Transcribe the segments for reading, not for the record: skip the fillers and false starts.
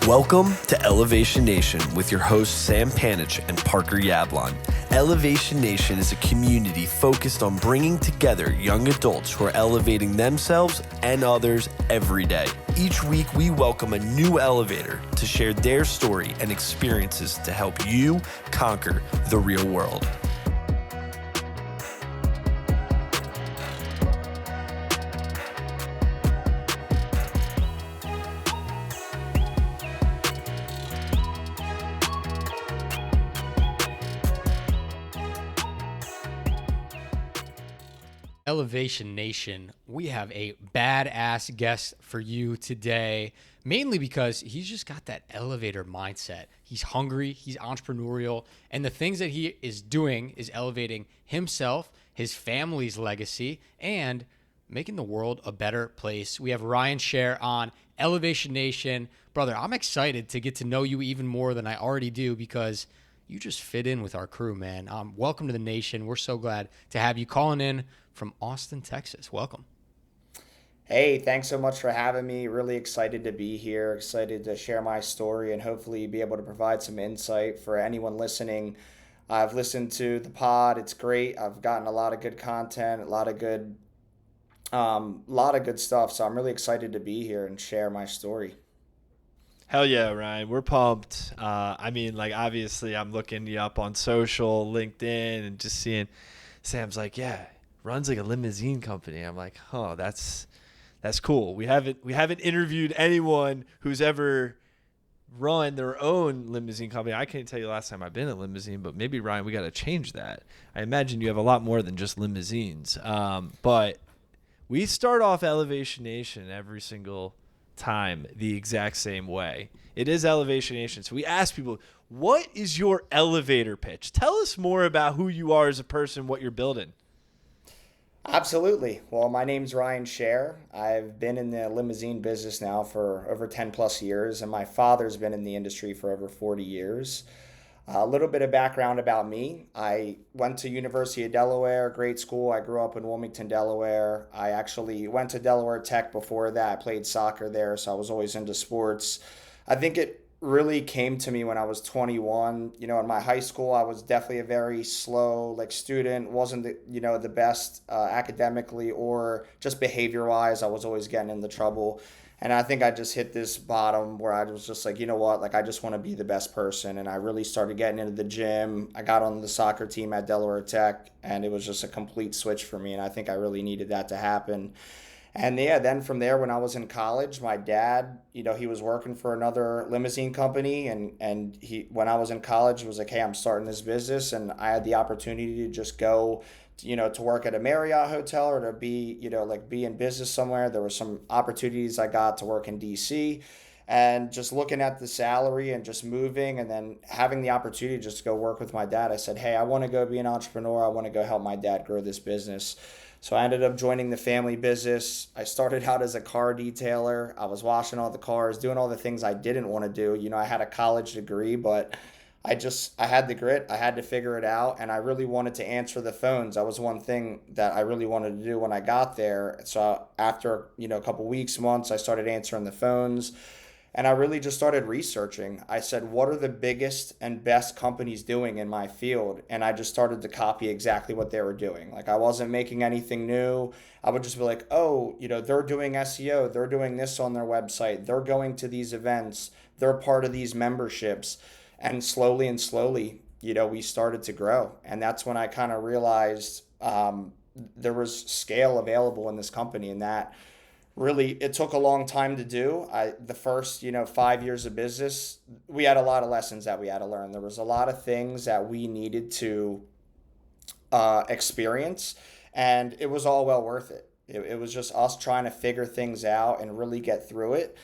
Welcome to Elevation Nation with your hosts Sam Panich and Parker Yablon. Elevation Nation is a community focused on bringing together young adults who are elevating themselves and others every day. Each week, we welcome a new elevator to share their story and experiences to help you conquer the real world. Elevation Nation, we have a badass guest for you today, mainly because he's just got that elevator mindset. He's hungry, he's entrepreneurial, and the things that he is doing is elevating himself, his family's legacy, and making the world a better place. We have Ryan Shaer on Elevation Nation. Brother, I'm excited to get to know you even more than I already do because you just fit in with our crew, man. Welcome to the nation. We're so glad to have you calling in from Austin, Texas. Welcome. Hey, thanks so much for having me. Really excited to be here, excited to share my story and hopefully be able to provide some insight for anyone listening. I've listened to the pod. It's great. I've gotten a lot of good content, a lot of good stuff. So I'm really excited to be here and share my story. Hell yeah, Ryan. We're pumped. Obviously I'm looking you up on social, LinkedIn, and just seeing Sam's like, yeah, runs like a limousine company. I'm like, oh, that's cool. We haven't interviewed anyone who's ever run their own limousine company. I can't tell you the last time I've been in a limousine, but maybe, Ryan, we got to change that. I imagine you have a lot more than just limousines. But we start off Elevation Nation every single time the exact same way. It is Elevation Nation. So we ask people, what is your elevator pitch? Tell us more about who you are as a person, what you're building. Absolutely. Well, my name's Ryan Shaer. I've been in the limousine business now for over 10 plus years, and my father's been in the industry for over 40 years. A little bit of background about me. I went to University of Delaware, great school. I grew up in Wilmington, Delaware. I actually went to Delaware Tech before that. I played soccer there, so I was always into sports. I think it really came to me when I was 21. In my high school, I was definitely a very slow student, wasn't the best academically or just behavior-wise. I was always getting into trouble. And I think I just hit this bottom where I was just like, you know what, I just want to be the best person. And I really started getting into the gym. I got on the soccer team at Delaware Tech, and it was just a complete switch for me. And I think I really needed that to happen. And yeah, then from there, when I was in college, my dad, he was working for another limousine company. And when I was in college, was like, hey, I'm starting this business. And I had the opportunity to just go to work at a Marriott hotel or to be, be in business somewhere. There were some opportunities I got to work in DC, and just looking at the salary and just moving and then having the opportunity just to go work with my dad. I said, hey, I want to go be an entrepreneur. I want to go help my dad grow this business. So I ended up joining the family business. I started out as a car detailer. I was washing all the cars, doing all the things I didn't want to do. I had a college degree, but I had the grit. I had to figure it out, and I really wanted to answer the phones. That was one thing that I really wanted to do when I got there. So after, a couple weeks, months, I started answering the phones, and I really just started researching. I said, what are the biggest and best companies doing in my field? And I just started to copy exactly what they were doing. I wasn't making anything new. I would just be like, oh, they're doing SEO. They're doing this on their website. They're going to these events. They're part of these memberships. And slowly, we started to grow. And that's when I kind of realized there was scale available in this company, and that really, it took a long time to do. The first, 5 years of business, we had a lot of lessons that we had to learn. There was a lot of things that we needed to experience, and it was all well worth it. It was just us trying to figure things out and really get through it.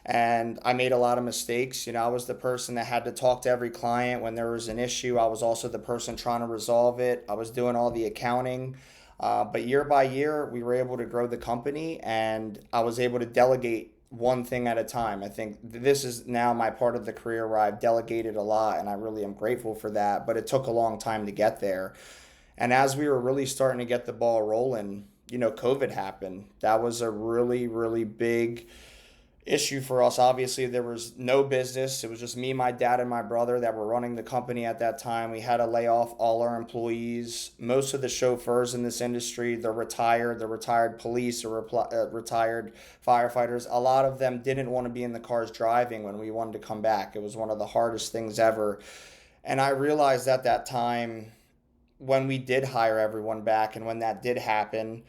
And I made a lot of mistakes. I was the person that had to talk to every client when there was an issue. I was also the person trying to resolve it. I was doing all the accounting. But year by year, we were able to grow the company, and I was able to delegate one thing at a time. I think this is now my part of the career where I've delegated a lot, and I really am grateful for that. But it took a long time to get there. And as we were really starting to get the ball rolling, COVID happened. That was a really, really big issue for us. Obviously, there was no business. It was just me, my dad, and my brother that were running the company at that time. We had to lay off all our employees. Most of the chauffeurs in this industry, they're retired. They're retired police or retired firefighters. A lot of them didn't want to be in the cars driving when we wanted to come back. It was one of the hardest things ever. And I realized at that time, when we did hire everyone back and when that did happen,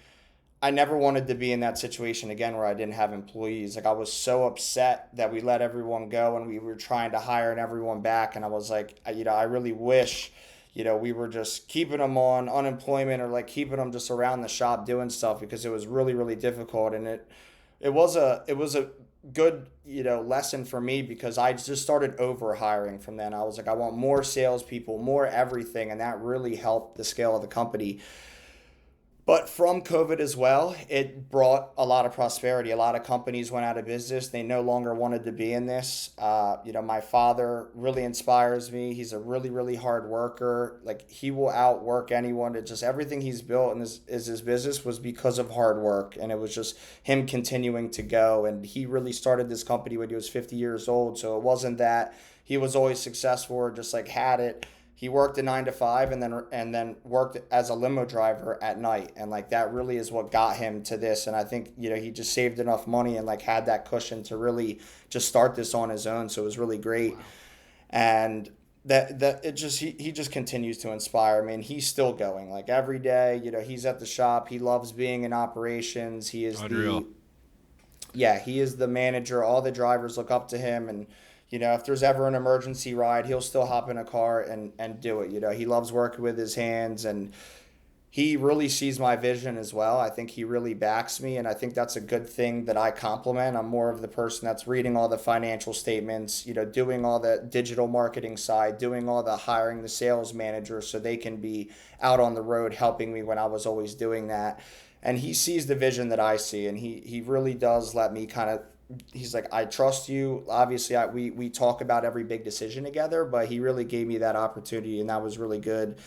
I never wanted to be in that situation again where I didn't have employees. Like, I was so upset that we let everyone go and we were trying to hire everyone back. And I was like, I really wish, we were just keeping them on unemployment or like keeping them just around the shop doing stuff, because it was really, really difficult. And it was a good, lesson for me, because I just started over hiring from then. I was like, I want more salespeople, more everything. And that really helped the scale of the company. But from COVID as well, it brought a lot of prosperity. A lot of companies went out of business. They no longer wanted to be in this. My father really inspires me. He's a really, really hard worker. Like, he will outwork anyone. It just, everything he's built in his business was because of hard work. And it was just him continuing to go. And he really started this company when he was 50 years old. So it wasn't that he was always successful or just like had it. He worked a 9 to 5 and then worked as a limo driver at night. And like, that really is what got him to this. And I think, he just saved enough money and like had that cushion to really just start this on his own. So it was really great. Wow. And he just continues to inspire me, and he's still going like every day. He's at the shop. He loves being in operations. He is Unreal. He is the manager. All the drivers look up to him, and if there's ever an emergency ride, he'll still hop in a car and do it. He loves working with his hands, and he really sees my vision as well. I think he really backs me, and I think that's a good thing that I compliment. I'm more of the person that's reading all the financial statements, doing all the digital marketing side, doing all the hiring the sales managers so they can be out on the road helping me when I was always doing that. And he sees the vision that I see, and he really does let me he's like, I trust you. Obviously, we talk about every big decision together, but he really gave me that opportunity, and that was really good.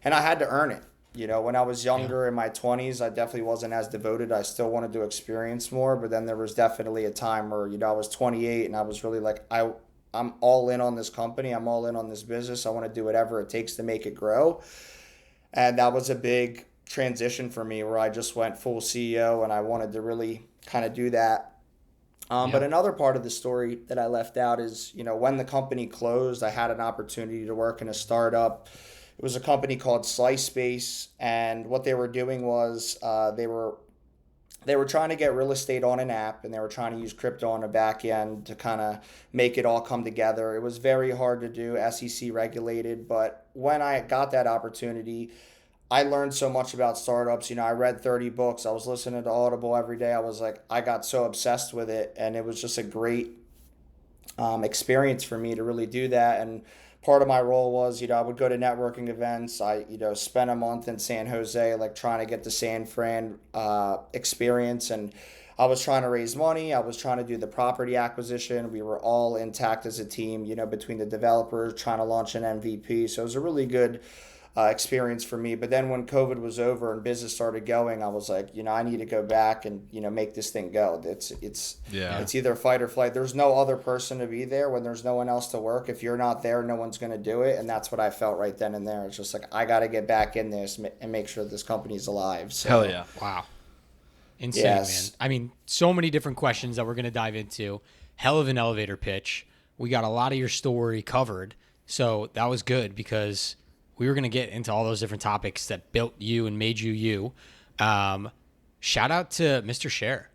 And I had to earn it. When I was younger in my 20s, I definitely wasn't as devoted. I still wanted to experience more, but then there was definitely a time where, I was 28 and I was really like, I'm all in on this company. I'm all in on this business. I want to do whatever it takes to make it grow. And that was a big transition for me, where I just went full CEO, and I wanted to really kind of do that. But another part of the story that I left out is, when the company closed, I had an opportunity to work in a startup. It was a company called Slice Space, and what they were doing was they were trying to get real estate on an app, and they were trying to use crypto on the back end to kind of make it all come together. It was very hard to do, SEC regulated, but when I got that opportunity, I learned so much about startups. I read 30 books. I was listening to Audible every day. I was like, I got so obsessed with it, and it was just a great experience for me to really do that. And part of my role was, I would go to networking events. I, spent a month in San Jose, like trying to get the San Fran experience. And I was trying to raise money. I was trying to do the property acquisition. We were all intact as a team, between the developers, trying to launch an MVP. So it was a really good experience for me. But then when COVID was over and business started going, I was like, I need to go back and, make this thing go. It's either fight or flight. There's no other person to be there when there's no one else to work. If you're not there, no one's going to do it. And that's what I felt right then and there. It's just like, I got to get back in this and make sure this company's alive. So, hell yeah. Wow. Insane, man. I mean, so many different questions that we're going to dive into. Hell of an elevator pitch. We got a lot of your story covered. So that was good, because we were going to get into all those different topics that built you and made you you. Shout out to Mr. Shaer.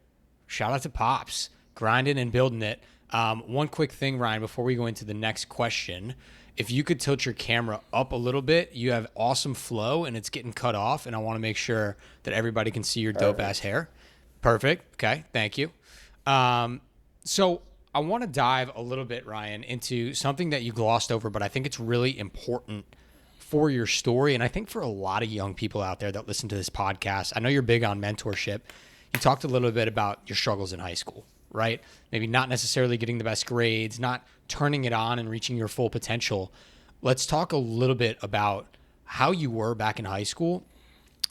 Shout out to Pops. Grinding and building it. One quick thing, Ryan, before we go into the next question. If you could tilt your camera up a little bit, you have awesome flow, and it's getting cut off, and I want to make sure that everybody can see your dope-ass hair. Perfect. Okay, thank you. So I want to dive a little bit, Ryan, into something that you glossed over, but I think it's really important for your story, and I think for a lot of young people out there that listen to this podcast. I know you're big on mentorship. You talked a little bit about your struggles in high school, right? Maybe not necessarily getting the best grades, not turning it on and reaching your full potential. Let's talk a little bit about how you were back in high school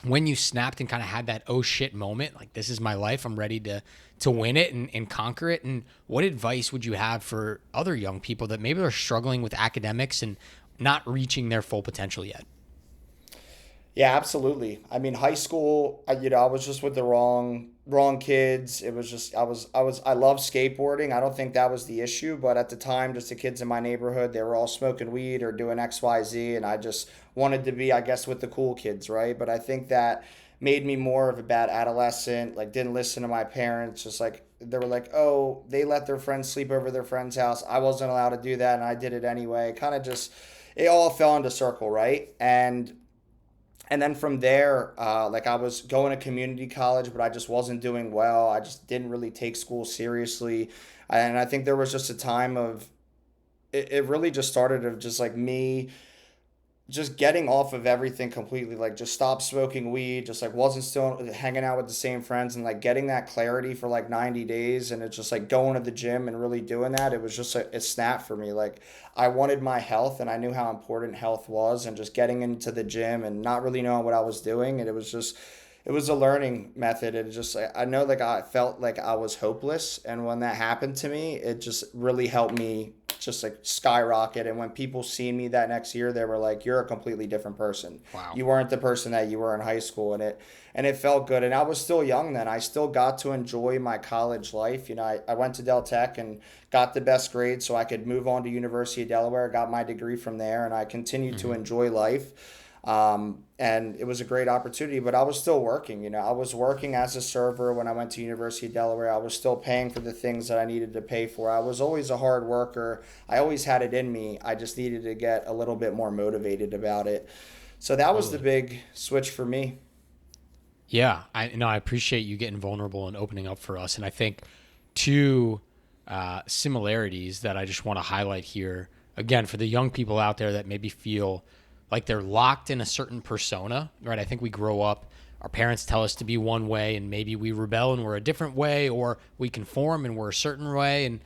when you snapped and kind of had that oh shit moment, like this is my life, I'm ready to win it and conquer it. And what advice would you have for other young people that maybe are struggling with academics and not reaching their full potential yet? Yeah, absolutely. I mean, high school, I was just with the wrong kids. It was just I love skateboarding. I don't think that was the issue, but at the time, just the kids in my neighborhood, they were all smoking weed or doing XYZ, and I just wanted to be, I guess, with the cool kids, right? But I think that made me more of a bad adolescent. Like, didn't listen to my parents. Just like they were like, oh, they let their friends sleep over their friend's house. I wasn't allowed to do that, and I did it anyway. Kind of just it all fell into circle, right? And then from there, like I was going to community college, but I just wasn't doing well. I just didn't really take school seriously. And I think there was just a time of, it really just started of just like me just getting off of everything completely, like just stopped smoking weed, just like wasn't still hanging out with the same friends, and like getting that clarity for like 90 days. And it's just like going to the gym and really doing that. It was just a snap for me. Like I wanted my health, and I knew how important health was, and just getting into the gym and not really knowing what I was doing. And it was a learning method. It just, I know, like I felt like I was hopeless. And when that happened to me, it just really helped me just like skyrocket. And when people see me that next year, they were like, you're a completely different person. Wow. You weren't the person that you were in high school. And it felt good. And I was still young then. I still got to enjoy my college life. I went to Del Tech and got the best grades so I could move on to University of Delaware, got my degree from there, and I continued to enjoy life. And it was a great opportunity, but I was still working. I was working as a server when I went to University of Delaware. I was still paying for the things that I needed to pay for. I was always a hard worker. I always had it in me. I just needed to get a little bit more motivated about it. So that was the big switch for me. Yeah, I appreciate you getting vulnerable and opening up for us. And I think two similarities that I just want to highlight here, again, for the young people out there that maybe feel like they're locked in a certain persona, right? I think we grow up, our parents tell us to be one way, and maybe we rebel and we're a different way, or we conform and we're a certain way. And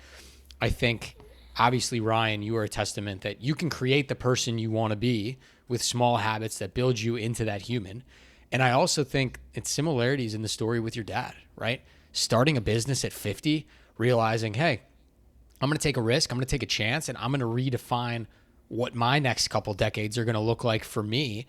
I think, obviously, Ryan, you are a testament that you can create the person you want to be with small habits that build you into that human. And I also think it's similarities in the story with your dad, right? Starting a business at 50, realizing, hey, I'm going to take a risk, I'm going to take a chance, and I'm going to redefine what my next couple decades are going to look like for me.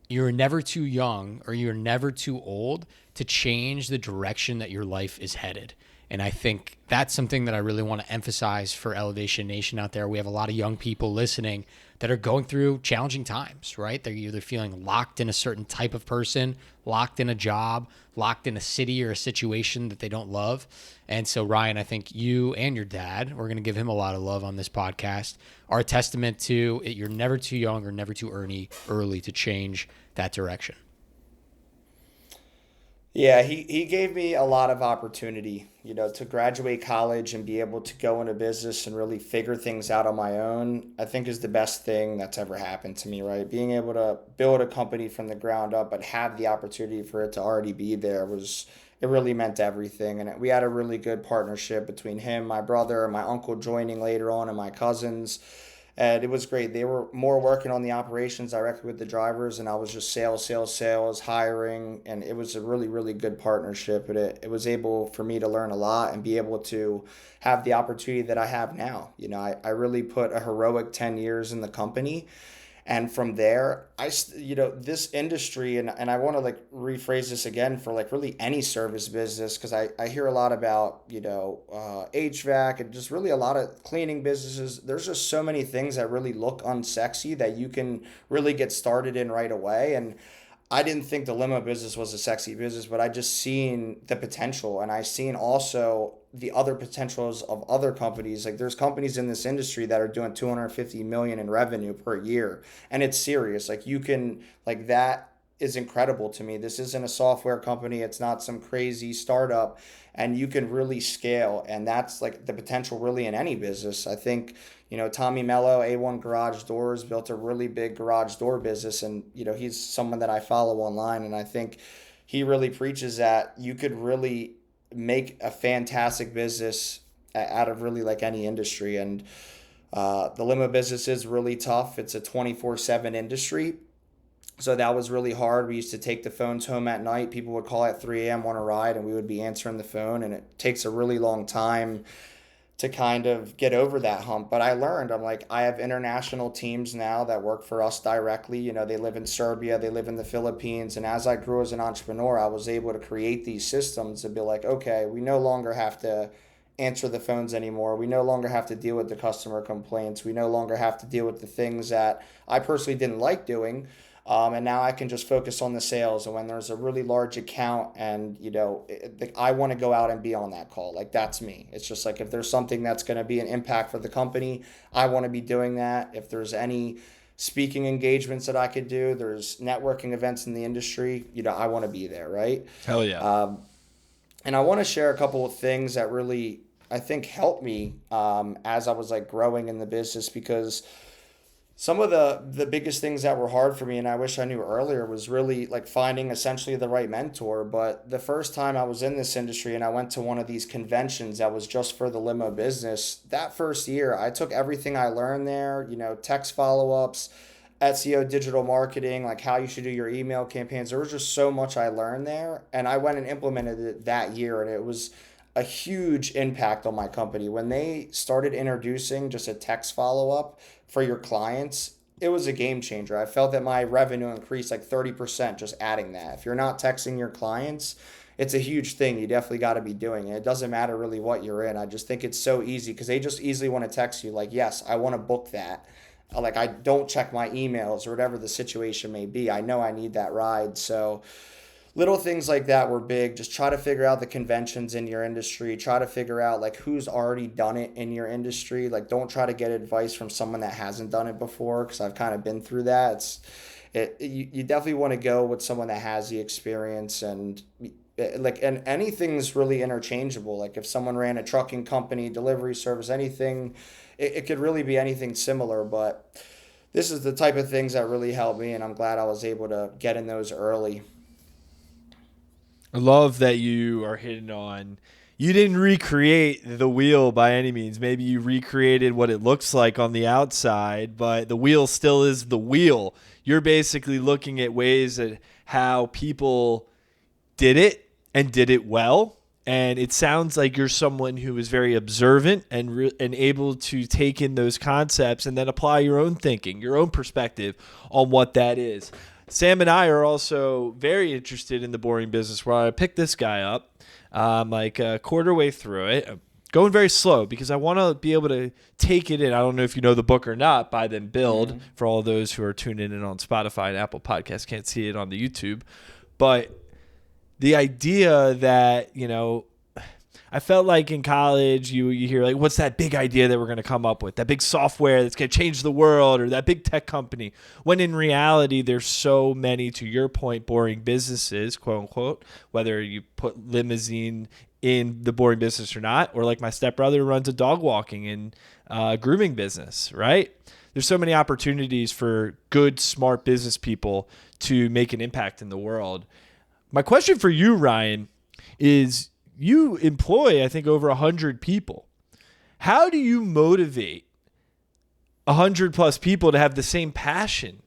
You're never too young or you're never too old to change the direction that your life is headed. And I think that's something that I really want to emphasize for Elevation Nation out there. We have a lot of young people listening that are going through challenging times, right? They're either feeling locked in a certain type of person, locked in a job, locked in a city or a situation that they don't love. And so, Ryan, I think you and your dad, we're going to give him a lot of love on this podcast, are a testament to it. You're never too young or never too early to change that direction. Yeah, he gave me a lot of opportunity, to graduate college and be able to go into business and really figure things out on my own. I think is the best thing that's ever happened to me, right? Being able to build a company from the ground up, but have the opportunity for it to already be there it really meant everything. And we had a really good partnership between him, my brother, my uncle joining later on, and my cousins. And it was great. They were more working on the operations directly with the drivers, and I was just sales, hiring. And it was a really, really good partnership. And it was able for me to learn a lot and be able to have the opportunity that I have now. I really put a heroic 10 years in the company. And from there, this industry, and I want to like rephrase this again for like really any service business, because I hear a lot about, HVAC and just really a lot of cleaning businesses. There's just so many things that really look unsexy that you can really get started in right away. And I didn't think the limo business was a sexy business, but I just seen the potential, and I seen also the other potentials of other companies. Like there's companies in this industry that are doing 250 million in revenue per year, and it's serious. Like that is incredible to me. This isn't a software company. It's not some crazy startup, and you can really scale. And that's like the potential really in any business. I think, Tommy Mello, A1 Garage Doors, built a really big garage door business. And, he's someone that I follow online. And I think he really preaches that you could really make a fantastic business out of really like any industry. And the limo business is really tough. It's a 24/7 industry. So that was really hard. We used to take the phones home at night. People would call at 3 a.m. want a ride, and we would be answering the phone. And it takes a really long time to kind of get over that hump. But I learned, I'm like, I have international teams now that work for us directly. You know, they live in Serbia, they live in the Philippines. And as I grew as an entrepreneur, I was able to create these systems to be like, okay, we no longer have to answer the phones anymore. We no longer have to deal with the customer complaints. We no longer have to deal with the things that I personally didn't like doing. And now I can just focus on the sales. And when there's a really large account and, you know, I want to go out and be on that call. Like, that's me. It's just like, if there's something that's going to be an impact for the company, I want to be doing that. If there's any speaking engagements that I could do, there's networking events in the industry, you know, I want to be there, right? Hell yeah. And I want to share a couple of things that really, I think, helped me as I was like growing in the business, because some of the biggest things that were hard for me, and I wish I knew earlier, was really like finding essentially the right mentor. But the first time I was in this industry and I went to one of these conventions that was just for the limo business, that first year I took everything I learned there, you know, text follow-ups, SEO, digital marketing, like how you should do your email campaigns. There was just so much I learned there, and I went and implemented it that year, and it was a huge impact on my company. When they started introducing just a text follow-up for your clients, it was a game changer. I felt that my revenue increased like 30% just adding that. If you're not texting your clients, it's a huge thing. You definitely got to be doing it. It doesn't matter really what you're in. I just think it's so easy because they just easily want to text you like, yes, I want to book that. Like, I don't check my emails or whatever the situation may be. I know I need that ride. So little things like that were big. Just try to figure out the conventions in your industry. Try to figure out like who's already done it in your industry. Like, don't try to get advice from someone that hasn't done it before, because I've kind of been through that. You definitely want to go with someone that has the experience. And and anything's really interchangeable. Like, if someone ran a trucking company, delivery service, anything, it could really be anything similar. But this is the type of things that really helped me, and I'm glad I was able to get in those early. I love that you are hitting on, you didn't recreate the wheel by any means. Maybe you recreated what it looks like on the outside, but the wheel still is the wheel. You're basically looking at ways at how people did it and did it well. And it sounds like you're someone who is very observant and able to take in those concepts and then apply your own thinking, your own perspective on what that is. Sam and I are also very interested in the boring business world. I picked this guy up like a quarter way through it. I'm going very slow because I want to be able to take it in. I don't know if you know the book or not, Buy Then Build, for all those who are tuning in on Spotify and Apple Podcasts, can't see it on the YouTube. But the idea that, you know, I felt like in college you hear like, what's that big idea that we're going to come up with, that big software that's going to change the world, or that big tech company, when in reality there's so many, to your point, boring businesses, quote unquote, whether you put Limousine in the boring business or not, or like my stepbrother runs a dog walking and grooming business, right? There's so many opportunities for good, smart business people to make an impact in the world. My question for you, Ryan, is you employ, I think, over 100 people. How do you motivate 100 plus people to have the same passion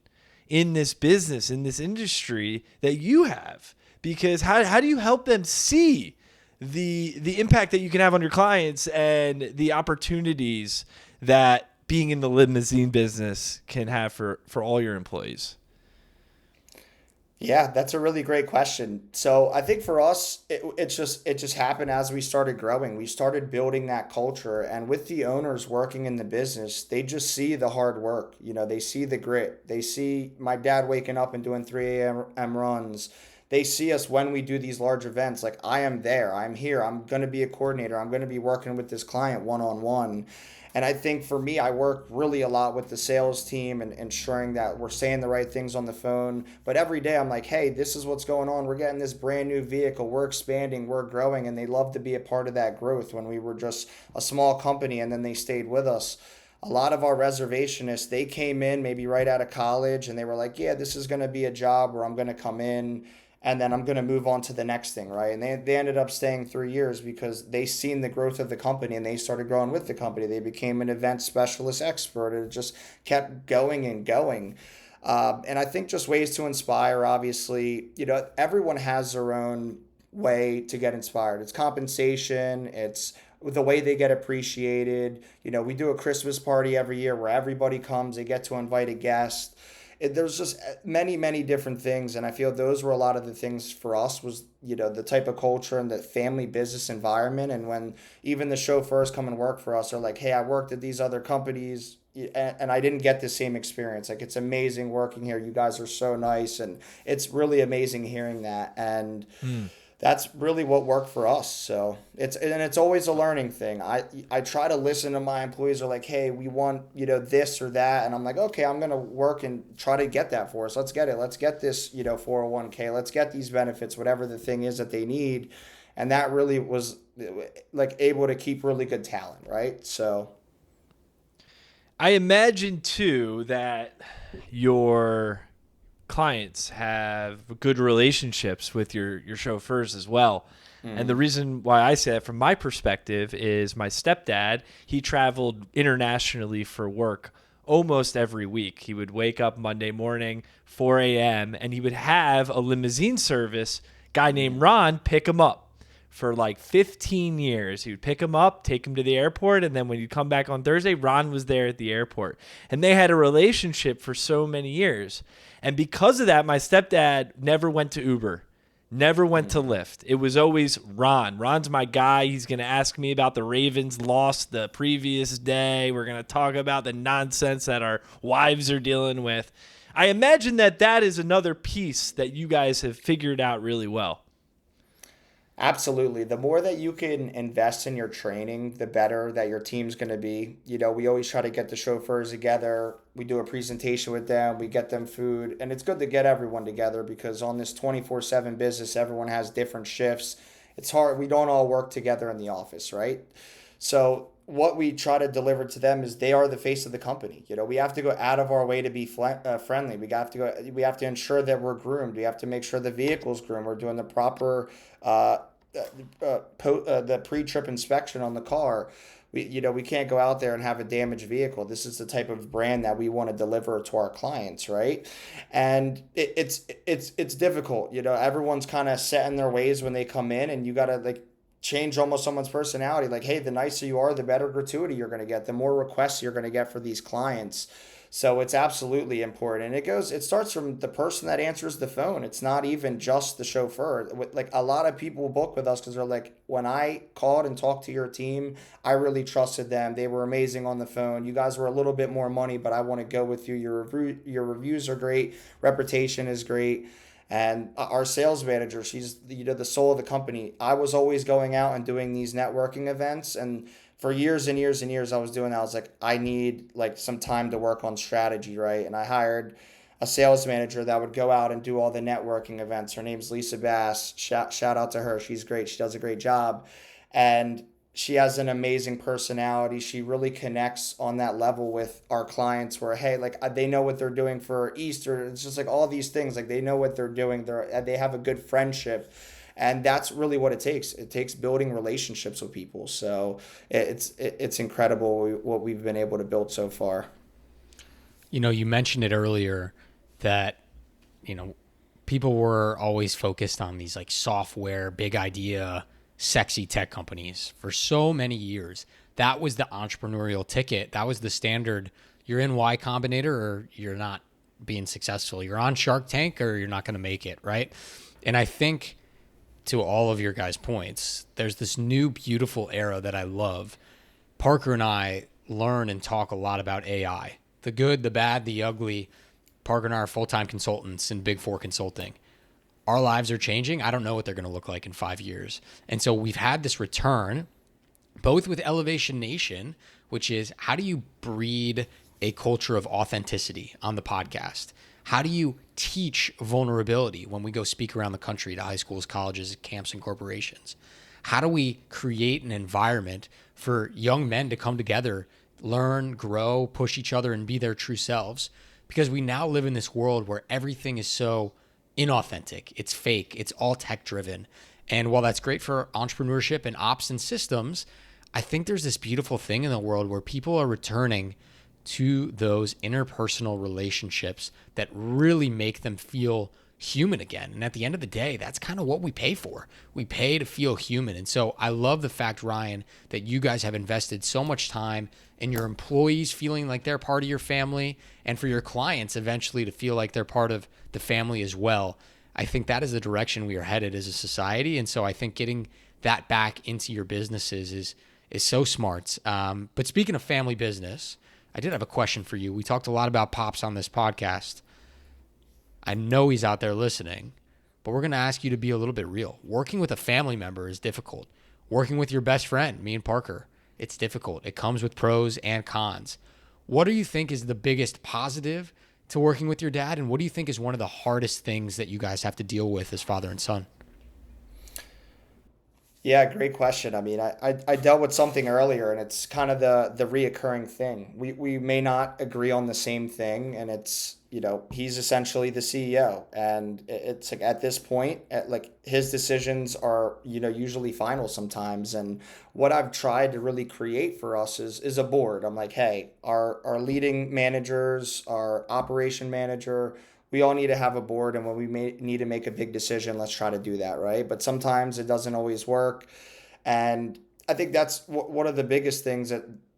in this business, in this industry that you have? Because how do you help them see the impact that you can have on your clients and the opportunities that being in the limousine business can have for all your employees? Yeah, that's a really great question. So I think for us, it just happened as we started growing. We started building that culture, and with the owners working in the business, they just see the hard work. You know, they see the grit. They see my dad waking up and doing 3 a.m. runs. They see us when we do these large events. Like, I am there. I'm here. I'm going to be a coordinator. I'm going to be working with this client one-on-one. And I think for me, I work really a lot with the sales team and ensuring that we're saying the right things on the phone. But every day I'm like, hey, this is what's going on. We're getting this brand new vehicle. We're expanding. We're growing. And they love to be a part of that growth. When we were just a small company and then they stayed with us. A lot of our reservationists, they came in maybe right out of college and they were like, yeah, this is going to be a job where I'm going to come in and then I'm going to move on to the next thing, right? And they ended up staying 3 years because they seen the growth of the company and they started growing with the company. They became an event specialist expert, and it just kept going and going. And I think just ways to inspire, obviously, everyone has their own way to get inspired. It's compensation, it's the way they get appreciated. We do a Christmas party every year where everybody comes, they get to invite a guest. There's just many, many different things. And I feel those were a lot of the things for us was, the type of culture and the family business environment. And when even the chauffeurs come and work for us are like, hey, I worked at these other companies and I didn't get the same experience. Like, it's amazing working here. You guys are so nice. And it's really amazing hearing that. And that's really what worked for us. So it's always a learning thing. I try to listen to my employees are like, hey, we want, this or that. And I'm like, okay, I'm going to work and try to get that for us. Let's get it. Let's get this, 401k. Let's get these benefits, whatever the thing is that they need. And that really was like able to keep really good talent. Right. So I imagine too that your clients have good relationships with your chauffeurs as well. And the reason why I say that from my perspective is my stepdad, he traveled internationally for work almost every week. He would wake up Monday morning, 4 a.m., and he would have a limousine service, guy named Ron, pick him up. For like 15 years, he would pick him up, take him to the airport, and then when he'd come back on Thursday, Ron was there at the airport. And they had a relationship for so many years. And because of that, my stepdad never went to Uber, never went to Lyft. It was always Ron. Ron's my guy. He's going to ask me about the Ravens loss the previous day. We're going to talk about the nonsense that our wives are dealing with. I imagine that is another piece that you guys have figured out really well. Absolutely. The more that you can invest in your training, the better that your team's going to be. We always try to get the chauffeurs together. We do a presentation with them. We get them food. And it's good to get everyone together because on this 24/7 business, everyone has different shifts. It's hard. We don't all work together in the office, right? So what we try to deliver to them is they are the face of the company. We have to go out of our way to be friendly. We have to ensure that we're groomed. We have to make sure the vehicle's groomed. We're doing the proper the pre-trip inspection on the car. We can't go out there and have a damaged vehicle. This is the type of brand that we want to deliver to our clients, right? And it's difficult. Everyone's kind of set in their ways when they come in, and you got to change almost someone's personality. Like, hey, the nicer you are, the better gratuity you're going to get, the more requests you're going to get for these clients. So it's absolutely important. And it starts from the person that answers the phone. It's not even just the chauffeur. Like, a lot of people book with us because they're like, when I called and talked to your team, I really trusted them. They were amazing on the phone. You guys were a little bit more money, but I want to go with you. Your reviews are great. Reputation is great. And our sales manager, she's the soul of the company. I was always going out and doing these networking events, and for years and years and years I was doing that. I was like, I need some time to work on strategy, right? And I hired a sales manager that would go out and do all the networking events. Her name's Lisa Bass. Shout out to her. She's great. She does a great job. And she has an amazing personality. She really connects on that level with our clients where, hey, they know what they're doing for Easter. It's just all these things, they know what they're doing. They have a good friendship. And that's really what it takes. It takes building relationships with people. So it's incredible what we've been able to build so far. You mentioned it earlier that, people were always focused on these software, big idea, sexy tech companies for so many years. That was the entrepreneurial ticket. That was the standard. You're in Y Combinator or you're not being successful. You're on Shark Tank or you're not going to make it, right? And I think to all of your guys' points, there's this new beautiful era that I love. Parker and I learn and talk a lot about AI. The good, the bad, the ugly. Parker and I are full-time consultants in Big Four Consulting. Our lives are changing. I don't know what they're going to look like in 5 years. And so we've had this return, both with Elevation Nation, which is how do you breed a culture of authenticity on the podcast? How do you teach vulnerability when we go speak around the country to high schools, colleges, camps, and corporations? How do we create an environment for young men to come together, learn, grow, push each other, and be their true selves? Because we now live in this world where everything is so inauthentic. It's fake. It's all tech-driven. And while that's great for entrepreneurship and ops and systems, I think there's this beautiful thing in the world where people are returning to those interpersonal relationships that really make them feel human again. And at the end of the day, that's kind of what we pay for. We pay to feel human. And so I love the fact, Ryan, that you guys have invested so much time in your employees feeling like they're part of your family, and for your clients eventually to feel like they're part of the family as well. I think that is the direction we are headed as a society. And so I think getting that back into your businesses is so smart. But speaking of family business, I did have a question for you. We talked a lot about Pops on this podcast. I know he's out there listening, but we're going to ask you to be a little bit real. Working with a family member is difficult. Working with your best friend, me and Parker, it's difficult. It comes with pros and cons. What do you think is the biggest positive to working with your dad? And what do you think is one of the hardest things that you guys have to deal with as father and son? Yeah, great question. I mean, I dealt with something earlier, and it's kind of the reoccurring thing. We may not agree on the same thing, and it's, he's essentially the CEO, and it's like at this point, like his decisions are, usually final sometimes. And what I've tried to really create for us is a board. I'm like, hey, our leading managers, our operation manager, we all need to have a board, and when we need to make a big decision, let's try to do that, right? But sometimes it doesn't always work, and I think that's one of the biggest things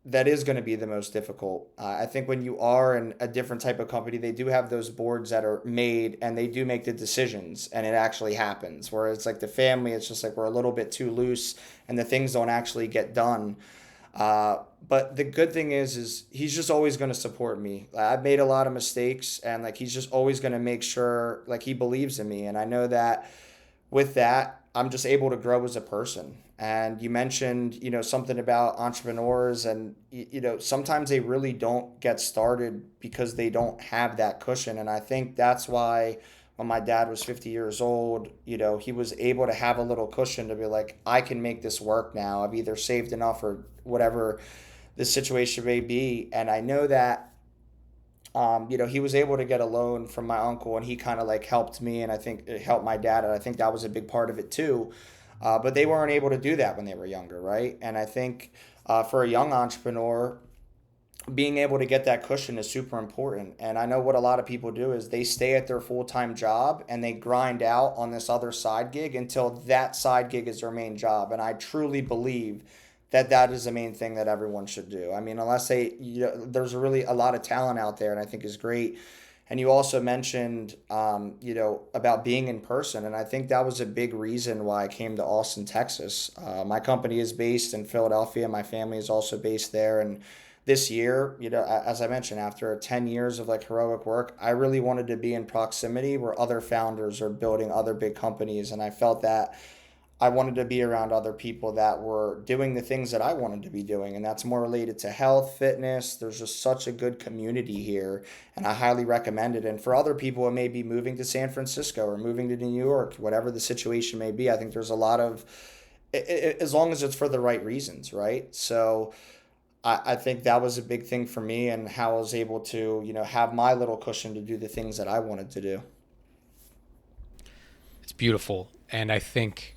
that is going to be the most difficult. I think when you are in a different type of company, they do have those boards that are made, and they do make the decisions, and it actually happens. Whereas like the family, it's just like we're a little bit too loose, and the things don't actually get done. But the good thing is he's just always going to support me. I've made a lot of mistakes, and like he's just always going to make sure like he believes in me. And I know that with that, I'm just able to grow as a person. And you mentioned, something about entrepreneurs, and sometimes they really don't get started because they don't have that cushion. And I think that's why when my dad was 50 years old, he was able to have a little cushion to be like, I can make this work now. I've either saved enough or whatever the situation may be. And I know that, he was able to get a loan from my uncle, and he kind of like helped me, and I think it helped my dad. And I think that was a big part of it too. But they weren't able to do that when they were younger, right? And I think for a young entrepreneur, being able to get that cushion is super important. And I know what a lot of people do is they stay at their full-time job and they grind out on this other side gig until that side gig is their main job. And I truly believe that is the main thing that everyone should do. I mean, unless there's really a lot of talent out there, and I think is great. And you also mentioned, about being in person. And I think that was a big reason why I came to Austin, Texas. My company is based in Philadelphia. My family is also based there. And this year, as I mentioned, after 10 years of like heroic work, I really wanted to be in proximity where other founders are building other big companies. And I felt that I wanted to be around other people that were doing the things that I wanted to be doing. And that's more related to health, fitness. There's just such a good community here, and I highly recommend it. And for other people, it may be moving to San Francisco or moving to New York, whatever the situation may be. I think there's a lot of, as long as it's for the right reasons, right? So I think that was a big thing for me, and how I was able to, have my little cushion to do the things that I wanted to do. It's beautiful. And I think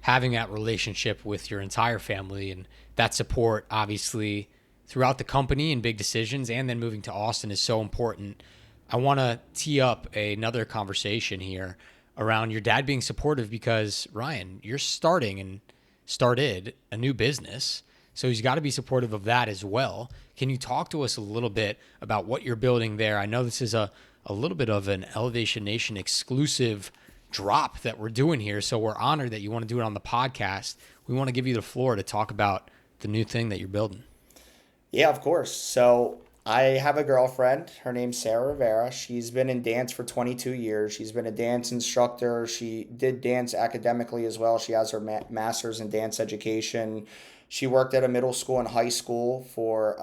having that relationship with your entire family and that support, obviously, throughout the company and big decisions, and then moving to Austin is so important. I want to tee up another conversation here around your dad being supportive, because, Ryan, you're started a new business. So he's got to be supportive of that as well. Can you talk to us a little bit about what you're building there? I know this is a little bit of an Elevation Nation exclusive drop that we're doing here, so we're honored that you want to do it on the podcast. We want to give you the floor to talk about the new thing that you're building. Yeah, of course. So I have a girlfriend. Her name's Sarah Rivera. She's been in dance for 22 years. She's been a dance instructor. She did dance academically as well. She has her master's in dance education. She worked at a middle school and high school for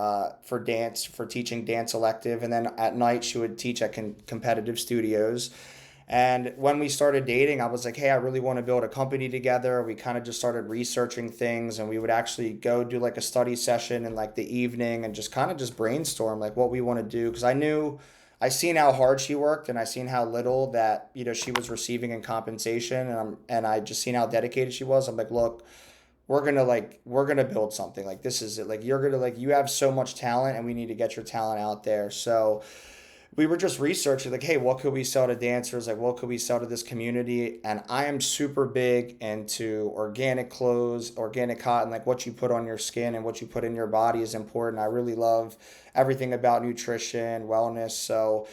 teaching dance elective, and then at night she would teach at competitive studios. And when we started dating, I was like, hey, I really want to build a company together. We kind of just started researching things, and we would actually go do like a study session in like the evening and just kind of just brainstorm like what we want to do. Because I seen how hard she worked, and I seen how little that, she was receiving in compensation. And I just seen how dedicated she was. I'm like, look, we're gonna build something. Like, this is it. Like, you're gonna, like, you have so much talent and we need to get your talent out there. So we were just researching, like, hey, what could we sell to dancers? Like, what could we sell to this community? And I am super big into organic clothes, organic cotton. Like, what you put on your skin and what you put in your body is important. I really love everything about nutrition, wellness. So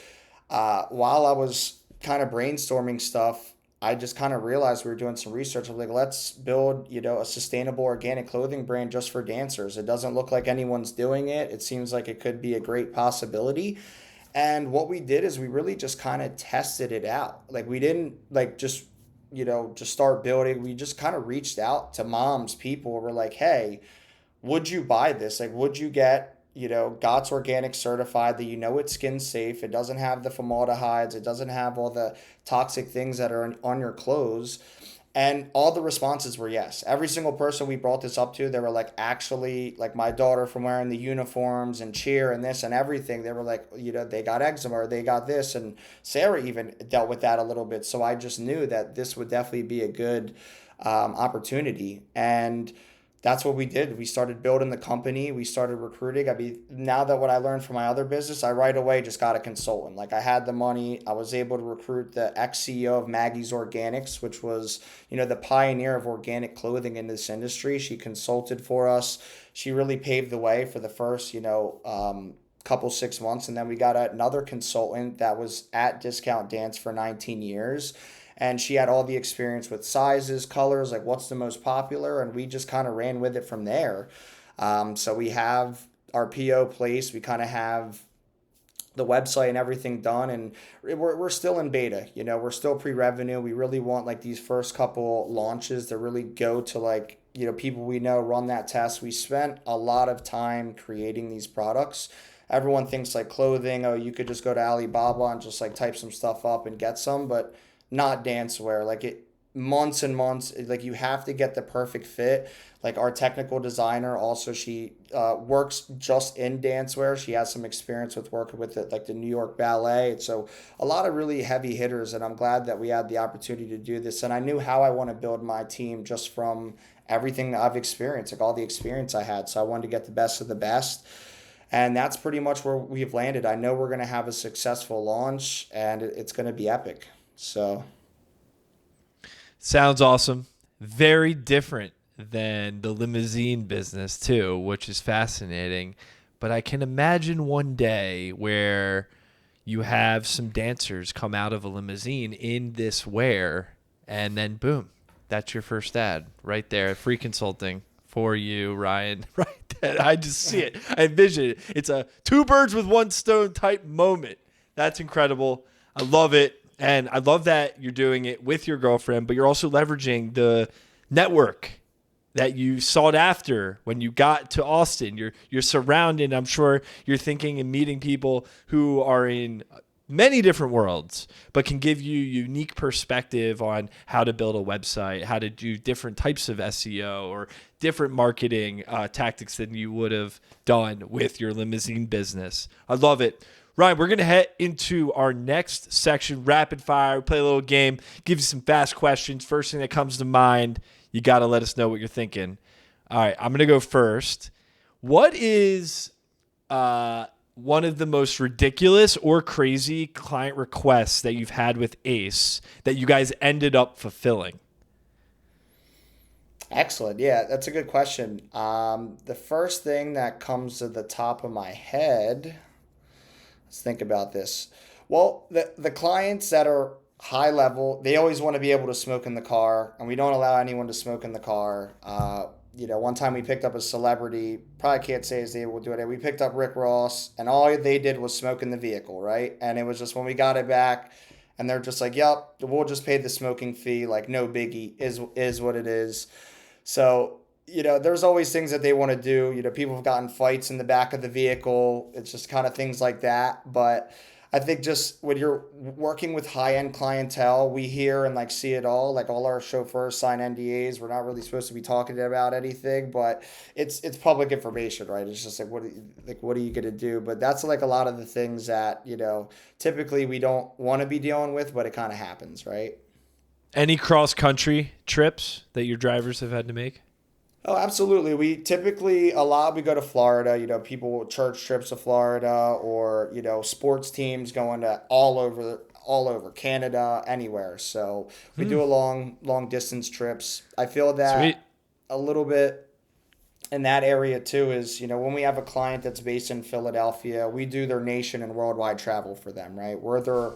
while I was kind of brainstorming stuff, I just kind of realized we were doing some research. I'm like, let's build, a sustainable organic clothing brand just for dancers. It doesn't look like anyone's doing it. It seems like it could be a great possibility. And what we did is we really just kind of tested it out. Like, we didn't like just start building. We just kind of reached out to moms, people. We're like, hey, would you buy this? Like, would you get, GOTS organic certified, that it's skin safe, it doesn't have the formaldehydes, it doesn't have all the toxic things that are on your clothes? And all the responses were yes. Every single person we brought this up to, they were like, actually, like, my daughter, from wearing the uniforms and cheer and this and everything, they were like, they got eczema or they got this. And Sarah even dealt with that a little bit. So I just knew that this would definitely be a good opportunity. And that's what we did. We started building the company. We started recruiting. I mean, now that what I learned from my other business, I right away just got a consultant. Like, I had the money. I was able to recruit the ex-CEO of Maggie's Organics, which was, the pioneer of organic clothing in this industry. She consulted for us. She really paved the way for the first, couple 6 months. And then we got another consultant that was at Discount Dance for 19 years. And she had all the experience with sizes, colors, like what's the most popular. And we just kind of ran with it from there. So we have our PO placed. We kind of have the website and everything done. And we're still in beta. We're still pre-revenue. We really want, like, these first couple launches to really go to, like, people we know, run that test. We spent a lot of time creating these products. Everyone thinks, like, clothing, oh, you could just go to Alibaba and just, like, type some stuff up and get some. But not dancewear. Like, it months and months. Like, you have to get the perfect fit. Like, our technical designer also, she works just in dancewear. She has some experience with working with it, like the New York Ballet. So a lot of really heavy hitters, and I'm glad that we had the opportunity to do this. And I knew how I want to build my team just from everything that I've experienced, like all the experience I had. So I wanted to get the best of the best. And that's pretty much where we've landed. I know we're going to have a successful launch, and it's going to be epic. So, sounds awesome. Very different than the limousine business too, which is fascinating. But I can imagine one day where you have some dancers come out of a limousine in this wear, and then boom, that's your first ad right there. Free consulting for you, Ryan. Right there. I just see it. I envision it. It's a two birds with one stone type moment. That's incredible. I love it. And I love that you're doing it with your girlfriend, but you're also leveraging the network that you sought after when you got to Austin. You're surrounded. I'm sure you're thinking and meeting people who are in many different worlds, but can give you unique perspective on how to build a website, how to do different types of SEO or different marketing tactics than you would have done with your limousine business. I love it. Ryan, we're going to head into our next section, rapid fire. We play a little game, give you some fast questions. First thing that comes to mind, you got to let us know what you're thinking. All right, I'm going to go first. What is one of the most ridiculous or crazy client requests that you've had with Ace that you guys ended up fulfilling? Excellent. Yeah, that's a good question. The first thing that comes to the top of my head, let's think about this. Well, the clients that are high level, they always want to be able to smoke in the car, and we don't allow anyone to smoke in the car. One time we picked up a celebrity, probably can't say his name, we'll do it. We picked up Rick Ross, and all they did was smoke in the vehicle, right? And it was just when we got it back, and they're just like, yep, we'll just pay the smoking fee, like no biggie, is what it is. So, there's always things that they want to do. People have gotten fights in the back of the vehicle. It's just kind of things like that. But I think just when you're working with high-end clientele, we hear and like see it all. Like, all our chauffeurs sign NDAs. We're not really supposed to be talking about anything, but it's public information, right? It's just like, what are you gonna do? But that's like a lot of the things that typically we don't want to be dealing with, but it kind of happens, right? Any cross-country trips that your drivers have had to make? Oh, absolutely. We typically we go to Florida, people church trips to Florida or, sports teams going to all over Canada, anywhere. So we Hmm. do a long distance trips. I feel Sweet. that a little bit in that area too is, when we have a client that's based in Philadelphia, we do their nation and worldwide travel for them, right? We're their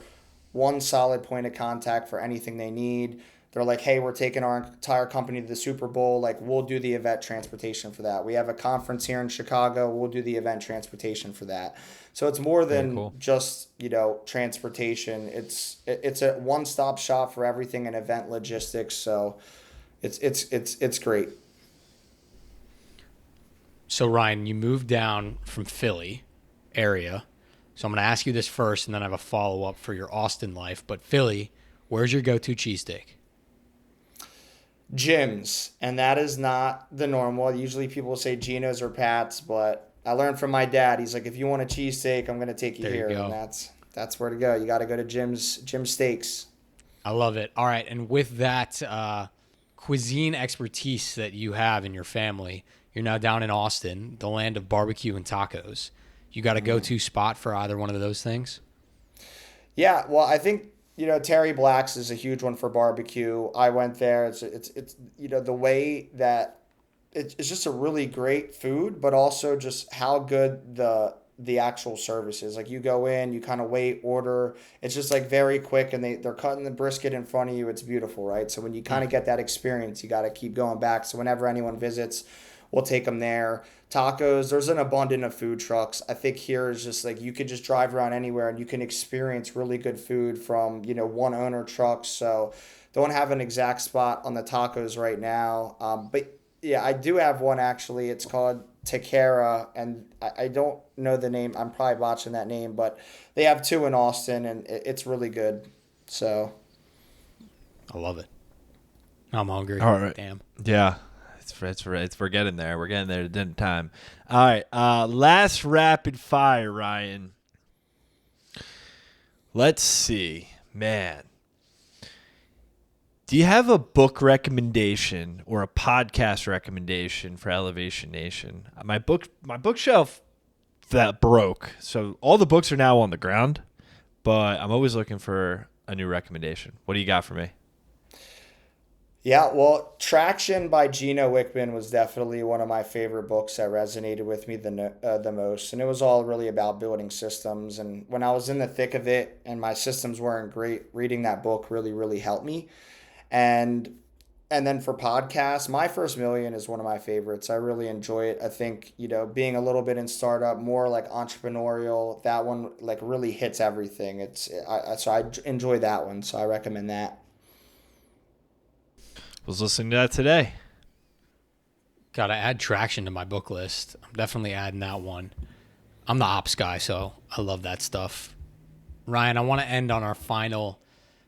one solid point of contact for anything they need. They're like, hey, we're taking our entire company to the Super Bowl. Like, we'll do the event transportation for that. We have a conference here in Chicago. We'll do the event transportation for that. So it's more Very than cool. just, transportation. It's a one stop shop for everything in event logistics. So it's great. So Ryan, you moved down from Philly area. So I'm going to ask you this first, and then I have a follow up for your Austin life. But Philly, where's your go-to cheesesteak? Gyms, and that is not the normal. Usually people say Geno's or Pat's, but I learned from my dad. He's like, if you want a cheesesteak, I'm gonna take you There you here, and go. that's where to go. You got to go to Jim Steaks. I love it. All right, and with that cuisine expertise that you have in your family, you're now down in Austin, the land of barbecue and tacos. You got a go-to spot for either one of those things? Yeah, well, I think Terry Black's is a huge one for barbecue. I went there. It's the way that it's just a really great food, but also just how good the actual service is. Like, you go in, you kind of wait, order. It's just like very quick, and they're cutting the brisket in front of you. It's beautiful, right? So when you kind of get that experience, you got to keep going back. So whenever anyone visits, we'll take them there. Tacos, there's an abundance of food trucks. I think here is just like you could just drive around anywhere and you can experience really good food from, one owner trucks. So don't have an exact spot on the tacos right now. But yeah, I do have one actually. It's called Takara, and I don't know the name. I'm probably botching that name, but they have two in Austin, and it's really good. So I love it. I'm hungry. All right. Damn. Yeah. We're getting there. We're getting there at dinner time. All right. Last rapid fire, Ryan. Let's see. Man. Do you have a book recommendation or a podcast recommendation for Elevation Nation? My bookshelf that broke. So all the books are now on the ground, but I'm always looking for a new recommendation. What do you got for me? yeah, well, Traction by Gino Wickman was definitely one of my favorite books that resonated with me the most, and it was all really about building systems. And when I was in the thick of it and my systems weren't great, reading that book really helped me. And and then for podcasts, My First Million is one of my favorites. I really enjoy it. I think, being a little bit in startup, more like entrepreneurial, that one like really hits everything. So I enjoy that one. So I recommend that. Was listening to that today. Got to add Traction to my book list. I'm definitely adding that one. I'm the ops guy, so I love that stuff. Ryan, I want to end on our final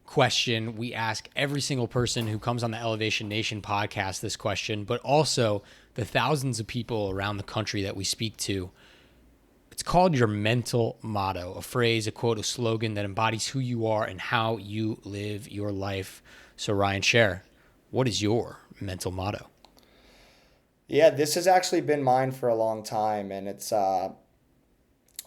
question. We ask every single person who comes on the Elevation Nation podcast this question, but also the thousands of people around the country that we speak to. It's called your mental motto, a phrase, a quote, a slogan that embodies who you are and how you live your life. So, Ryan, Shaer, what is your mental motto? Yeah, this has actually been mine for a long time, and it's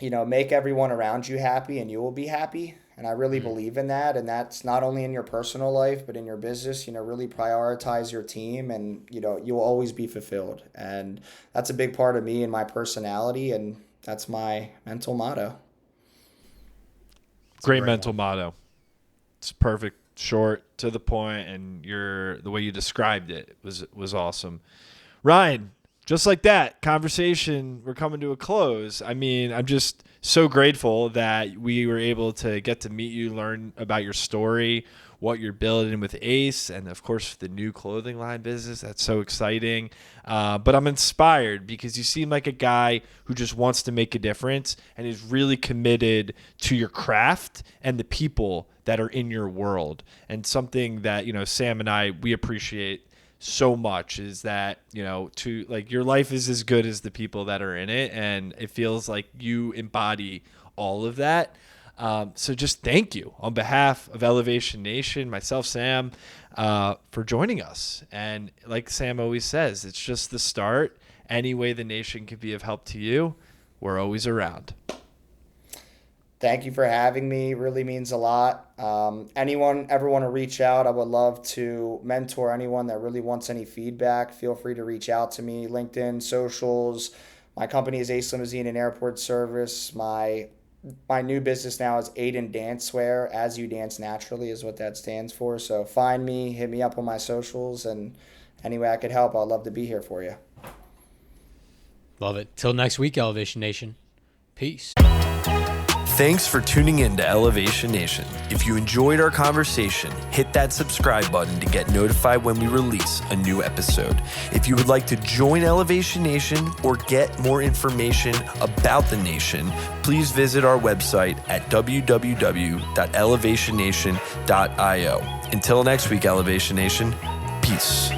make everyone around you happy and you will be happy. And I really believe in that. And that's not only in your personal life, but in your business, really prioritize your team, and, you'll always be fulfilled. And that's a big part of me and my personality. And that's my mental motto. It's a Great great mental one. motto. It's perfect, short, to the point, and the way you described it was awesome. Ryan, just like that conversation, we're coming to a close. I mean, I'm just so grateful that we were able to get to meet you, learn about your story, what you're building with Ace, and of course the new clothing line business. That's so exciting. But I'm inspired because you seem like a guy who just wants to make a difference and is really committed to your craft and the people that are in your world. And something that, Sam and we appreciate so much is that, to like, your life is as good as the people that are in it. And it feels like you embody all of that. So just thank you on behalf of Elevation Nation, myself, Sam, for joining us. And like Sam always says, it's just the start. Any way the nation can be of help to you, we're always around. Thank you for having me. Really means a lot. Anyone ever want to reach out, I would love to mentor anyone that really wants any feedback. Feel free to reach out to me. LinkedIn, socials. My company is Ace Limousine and Airport Service. My new business now is AYDN Dancewear. As You Dance Naturally is what that stands for. So find me, hit me up on my socials, and any way I could help, I'd love to be here for you. Love it. Till next week, Elevation Nation. Peace. Thanks for tuning in to Elevation Nation. If you enjoyed our conversation, hit that subscribe button to get notified when we release a new episode. If you would like to join Elevation Nation or get more information about the nation, please visit our website at www.elevationnation.io. Until next week, Elevation Nation, peace.